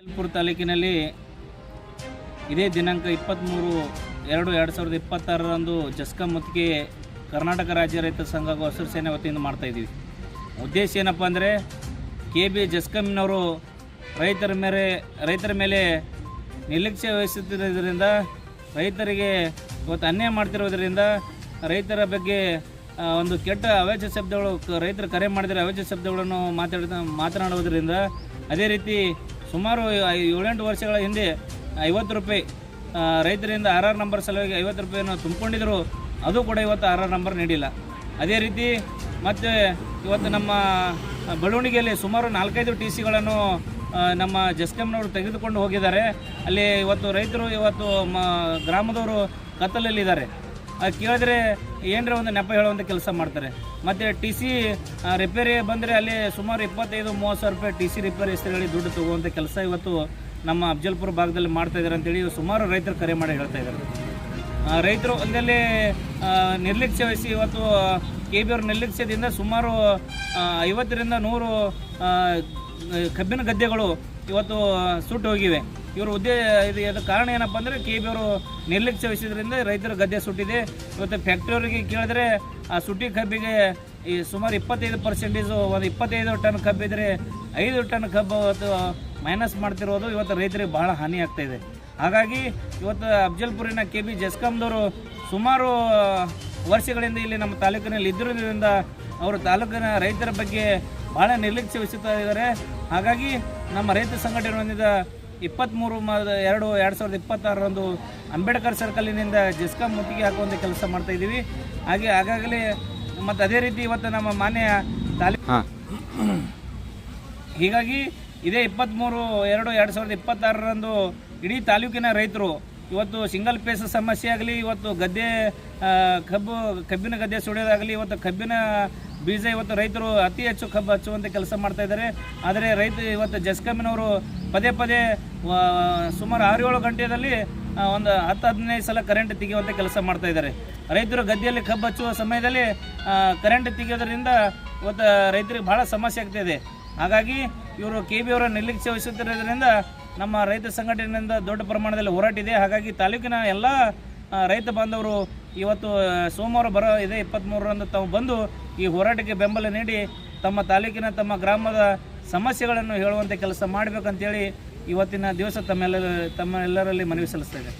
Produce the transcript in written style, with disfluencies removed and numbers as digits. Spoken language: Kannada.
ಅಫಜಲ್ಪುರ ತಾಲೂಕಿನಲ್ಲಿ ಇದೇ ದಿನಾಂಕ 23/2/2026ರಂದು ಜಸ್ಕಂ ಮುತ್ತಿಗೆ ಕರ್ನಾಟಕ ರಾಜ್ಯ ರೈತ ಸಂಘ ಹಾಗೂ ಹಸಿರು ಸೇನೆ ವತಿಯಿಂದ ಮಾಡ್ತಾಯಿದ್ದೀವಿ. ಉದ್ದೇಶ ಏನಪ್ಪ ಅಂದರೆ KB ಜಸ್ಕಂನವರು ರೈತರ ಮೇಲೆ ನಿರ್ಲಕ್ಷ್ಯ ವಹಿಸುತ್ತಿರೋದ್ರಿಂದ, ರೈತರಿಗೆ ಇವತ್ತು ಅನ್ಯಾಯ ಮಾಡ್ತಿರೋದ್ರಿಂದ, ರೈತರ ಬಗ್ಗೆ ಒಂದು ಕೆಟ್ಟ ಅವಾಚ್ಯ ಶಬ್ದಗಳು ರೈತರು ಕರೆ ಮಾಡಿದರೆ ಅವಾಚ್ಯ ಶಬ್ದಗಳನ್ನು ಮಾತನಾಡುವುದರಿಂದ, ಅದೇ ರೀತಿ ಸುಮಾರು 7-8 ವರ್ಷಗಳ ಹಿಂದೆ 50 ರೂಪಾಯಿ ರೈತರಿಂದ RR ನಂಬರ್ ಸಲುವಾಗಿ 50 ರೂಪಾಯಿಯನ್ನು ತುಂಬಿಕೊಂಡಿದ್ರು. ಅದು ಕೂಡ ಇವತ್ತು RR ನಂಬರ್ ನೀಡಿಲ್ಲ. ಅದೇ ರೀತಿ ಮತ್ತು ಇವತ್ತು ನಮ್ಮ ಬೆಳವಣಿಗೆಯಲ್ಲಿ ಸುಮಾರು 4-5 TCಗಳನ್ನು ನಮ್ಮ ಜಸ್ಕಂನವರು ತೆಗೆದುಕೊಂಡು ಹೋಗಿದ್ದಾರೆ. ಅಲ್ಲಿ ಇವತ್ತು ರೈತರು ಗ್ರಾಮದವರು ಕತ್ತಲಲ್ಲಿದ್ದಾರೆ. ಕೇಳಿದ್ರೆ ಏನರ ಒಂದು ನೆಪ ಹೇಳುವಂಥ ಕೆಲಸ ಮಾಡ್ತಾರೆ. ಮತ್ತು TC ರಿಪೇರಿ ಬಂದರೆ ಅಲ್ಲಿ ಸುಮಾರು 25-30 ಸಾವಿರ ರೂಪಾಯಿ TC ರಿಪೇರಿ ಹೆಸರುಗಳಿಗೆ ದುಡ್ಡು ತಗೋವಂಥ ಕೆಲಸ ಇವತ್ತು ನಮ್ಮ ಅಫಜಲ್ಪುರ ಭಾಗದಲ್ಲಿ ಮಾಡ್ತಾಯಿದ್ದಾರೆ ಅಂತೇಳಿ ಸುಮಾರು ರೈತರು ಕರೆ ಮಾಡಿ ಹೇಳ್ತಾ ಇದ್ದಾರೆ. ರೈತರು ಒಂದಲ್ಲಿ ನಿರ್ಲಕ್ಷ್ಯ ವಹಿಸಿ ಇವತ್ತು KB ಅವ್ರ ನಿರ್ಲಕ್ಷ್ಯದಿಂದ ಸುಮಾರು 50ರಿಂದ 100 ಕಬ್ಬಿನ ಗದ್ದೆಗಳು ಇವತ್ತು ಸುಟ್ಟು ಹೋಗಿವೆ. ಇವರು ಇದು ಕಾರಣ ಏನಪ್ಪ ಅಂದರೆ KB ಅವರು ನಿರ್ಲಕ್ಷ್ಯ ವಹಿಸಿದ್ರಿಂದ ರೈತರ ಗದ್ದೆ ಸುಟ್ಟಿದೆ. ಇವತ್ತು ಫ್ಯಾಕ್ಟ್ರಿಯವರಿಗೆ ಕೇಳಿದ್ರೆ ಆ ಸುಟ್ಟಿ ಕಬ್ಬಿಗೆ ಈ ಸುಮಾರು 25% ಒಂದು 25 ಟನ್ ಕಬ್ಬಿದ್ರೆ 5 ಟನ್ ಕಬ್ಬು ಇವತ್ತು ಮೈನಸ್ ಮಾಡ್ತಿರೋದು ಇವತ್ತು ರೈತರಿಗೆ ಬಹಳ ಹಾನಿ ಆಗ್ತಾಯಿದೆ. ಹಾಗಾಗಿ ಇವತ್ತು ಅಫಜಲ್ಪುರಿನ KB ಜಸ್ಕಂದವರು ಸುಮಾರು ವರ್ಷಗಳಿಂದ ಇಲ್ಲಿ ನಮ್ಮ ತಾಲೂಕಿನಲ್ಲಿ ಇದ್ದಿರೋದ್ರಿಂದ ಅವರು ತಾಲೂಕಿನ ರೈತರ ಬಗ್ಗೆ ಭಾಳ ನಿರ್ಲಕ್ಷ್ಯ ವಹಿಸುತ್ತಾ ಇದ್ದಾರೆ. ಹಾಗಾಗಿ ನಮ್ಮ ರೈತ ಸಂಘಟನೆ ಹೊಂದಿದ 23/2/2026ರಂದು ಅಂಬೇಡ್ಕರ್ ಸರ್ಕಲಿನಿಂದ ಜಸ್ಕಂ ಮುತ್ತಿಗೆ ಹಾಕುವಂಥ ಕೆಲಸ ಮಾಡ್ತಾಯಿದ್ದೀವಿ. ಹಾಗಾಗಲೇ ಮತ್ತು ಅದೇ ರೀತಿ ಇವತ್ತು ನಮ್ಮ ಮಾನ್ಯ ಹೀಗಾಗಿ ಇದೇ 23/2/2026ರಂದು ಇಡೀ ತಾಲೂಕಿನ ರೈತರು ಇವತ್ತು ಸಿಂಗಲ್ ಪೇಸ್ ಸಮಸ್ಯೆ ಆಗಲಿ, ಇವತ್ತು ಗದ್ದೆ ಕಬ್ಬಿನ ಗದ್ದೆ ಸುಳಿಯೋದಾಗಲಿ, ಇವತ್ತು ಕಬ್ಬಿನ ಬೀಜ ಇವತ್ತು ರೈತರು ಅತಿ ಹೆಚ್ಚು ಕಬ್ಬು ಹಚ್ಚುವಂಥ ಕೆಲಸ ಮಾಡ್ತಾಯಿದ್ದಾರೆ. ಆದರೆ ಇವತ್ತು ಜಸ್ಕಂನವರು ಪದೇ ಸುಮಾರು 6-7 ಗಂಟೆಯಲ್ಲಿ ಒಂದು 10-15 ಸಲ ಕರೆಂಟ್ ತೆಗೆಯುವಂಥ ಕೆಲಸ ಮಾಡ್ತಾಯಿದ್ದಾರೆ. ರೈತರು ಗದ್ದೆಯಲ್ಲಿ ಕಬ್ಬು ಹಚ್ಚುವ ಸಮಯದಲ್ಲಿ ಕರೆಂಟ್ ತೆಗೆಯೋದ್ರಿಂದ ಇವತ್ತು ರೈತರಿಗೆ ಭಾಳ ಸಮಸ್ಯೆ ಆಗ್ತಾಯಿದೆ. ಹಾಗಾಗಿ ಇವರು KB ಅವರ ನಿರ್ಲಕ್ಷ್ಯ ವಹಿಸುತ್ತಿರೋದ್ರಿಂದ ನಮ್ಮ ರೈತ ಸಂಘಟನೆಯಿಂದ ದೊಡ್ಡ ಪ್ರಮಾಣದಲ್ಲಿ ಹೋರಾಟ ಇದೆ. ಹಾಗಾಗಿ ತಾಲೂಕಿನ ಎಲ್ಲ ರೈತ ಬಾಂಧವರು ಇವತ್ತು ಸೋಮವಾರ ಇದೇ 23ರಂದು ತಾವು ಬಂದು ಈ ಹೋರಾಟಕ್ಕೆ ಬೆಂಬಲ ನೀಡಿ ತಮ್ಮ ತಾಲೂಕಿನ ತಮ್ಮ ಗ್ರಾಮದ ಸಮಸ್ಯೆಗಳನ್ನು ಹೇಳುವಂಥ ಕೆಲಸ ಮಾಡಬೇಕಂತೇಳಿ ಇವತ್ತಿನ ದಿವಸ ತಮ್ಮೆಲ್ಲರಲ್ಲಿ ಮನವಿ ಸಲ್ಲಿಸ್ತಾ ಇದೆ.